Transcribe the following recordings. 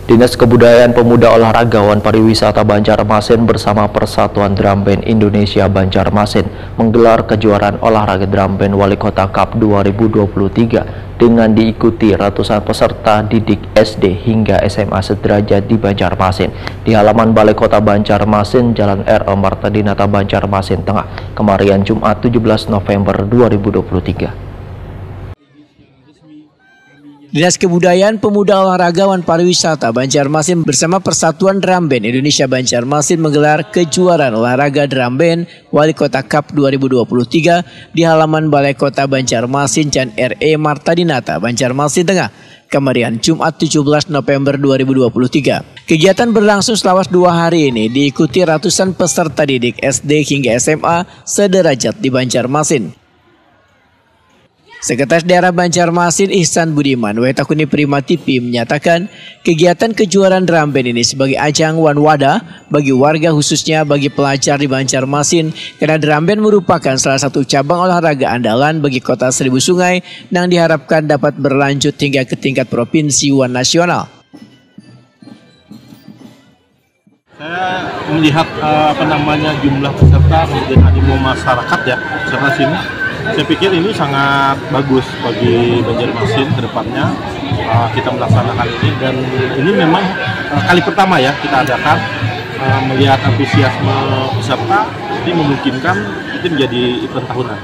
Dinas Kebudayaan Pemuda Olahragawan Pariwisata Banjarmasin bersama Persatuan Drum Band Indonesia Banjarmasin menggelar kejuaraan olahraga Drum Band Wali Kota Cup 2023 dengan diikuti ratusan peserta didik SD hingga SMA sederajat di Banjarmasin di halaman Balai Kota Banjarmasin, Jalan R. Martadinata, Banjarmasin Tengah, kemarin Jumat 17 November 2023. Dinas Kebudayaan Pemuda Olahragawan Pariwisata Banjarmasin bersama Persatuan Drum Band Indonesia Banjarmasin menggelar kejuaraan olahraga Drum Band Wali Kota Cup 2023 di halaman Balai Kota Banjarmasin, Jalan R. Martadinata, Banjarmasin Tengah, kemarin Jumat 17 November 2023. Kegiatan berlangsung selama 2 hari ini diikuti ratusan peserta didik SD hingga SMA sederajat di Banjarmasin. Sekretaris Daerah Banjarmasin Ihsan Budiman Wetakuni Prima TV menyatakan kegiatan kejuaraan drum band ini sebagai ajang wadah bagi warga, khususnya bagi pelajar di Banjarmasin, karena drum band merupakan salah satu cabang olahraga andalan bagi kota Seribu Sungai yang diharapkan dapat berlanjut hingga ke tingkat provinsi dan nasional. Saya melihat jumlah peserta kemudian animo masyarakat ya serta sini. Saya pikir ini sangat bagus bagi Banjarmasin ke depannya kita melaksanakan ini, dan ini memang kali pertama ya kita adakan. Melihat antusiasme peserta ini memungkinkan itu menjadi event tahunan.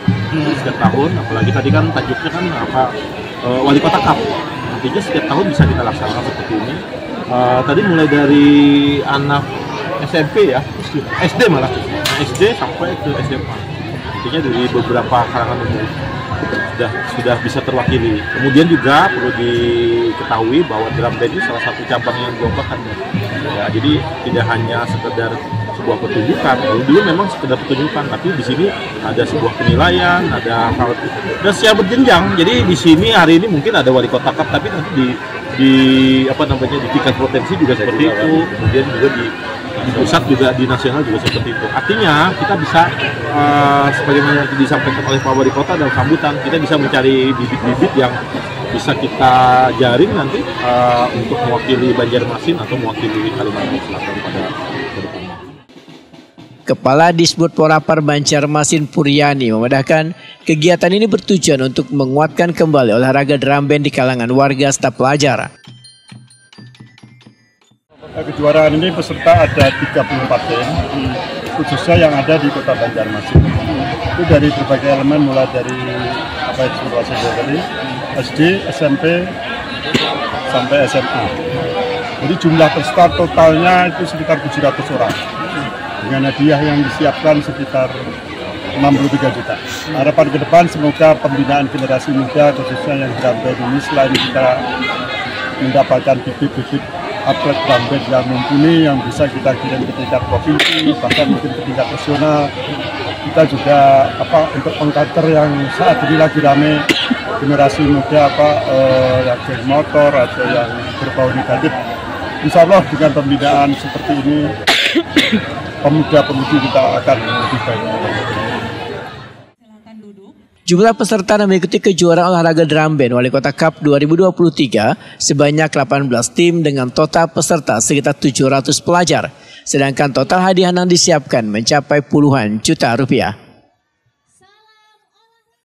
Setiap tahun, apalagi tadi kan tajuknya kan Wali Kota Cup, artinya setiap tahun bisa kita laksanakan seperti ini. Tadi mulai dari anak SMP ya, SD malah, SD sampai ke SMA. Artinya dari beberapa kalangan umum sudah bisa terwakili. Kemudian juga perlu diketahui bahwa drum band ini salah satu cabang yang dilombakan ya, jadi tidak hanya sekedar sebuah pertunjukan. Dulu memang sekedar pertunjukan, tapi di sini ada sebuah penilaian, ada hal dan siap berjenjang. Jadi di sini hari ini mungkin ada Wali Kota Cup, tapi nanti di tingkat provinsi juga seperti itu. Kemudian juga di pusat juga, di nasional juga seperti itu. Artinya kita bisa sebagaimana yang disampaikan oleh Pak Wali Kota dalam sambutan, kita bisa mencari bibit-bibit yang bisa kita jaring nanti untuk mewakili Banjarmasin atau mewakili Kalimantan Selatan pada kedepannya. Kepala Disbud Porapar Banjarmasin Puryani memandangkan kegiatan ini bertujuan untuk menguatkan kembali olahraga drum band di kalangan warga serta pelajar. Kejuaraan ini peserta ada 34 tim, khususnya yang ada di Kota Banjarmasin. Itu dari berbagai elemen, mulai dari tadi, SD, SMP, sampai SMA. Jadi jumlah peserta totalnya itu sekitar 700 orang. Dengan hadiah yang disiapkan sekitar 63 juta. Harapan ke depan semoga pembinaan generasi muda, khususnya yang drum band ini, selain kita mendapatkan bibit-bibit atlet drum band yang mumpuni yang bisa kita kirim ke tingkat provinsi, bahkan mungkin ke tingkat nasional. Kita juga untuk pengkater yang saat ini lagi rame generasi muda yang geng motor atau yang berbau negatif. Insya Allah dengan pembinaan seperti ini pemuda-pemudi kita akan lebih baik. Jumlah peserta yang mengikuti kejuaraan olahraga drum band Wali Kota Cup 2023 sebanyak 18 tim dengan total peserta sekitar 700 pelajar. Sedangkan total hadiah yang disiapkan mencapai puluhan juta rupiah.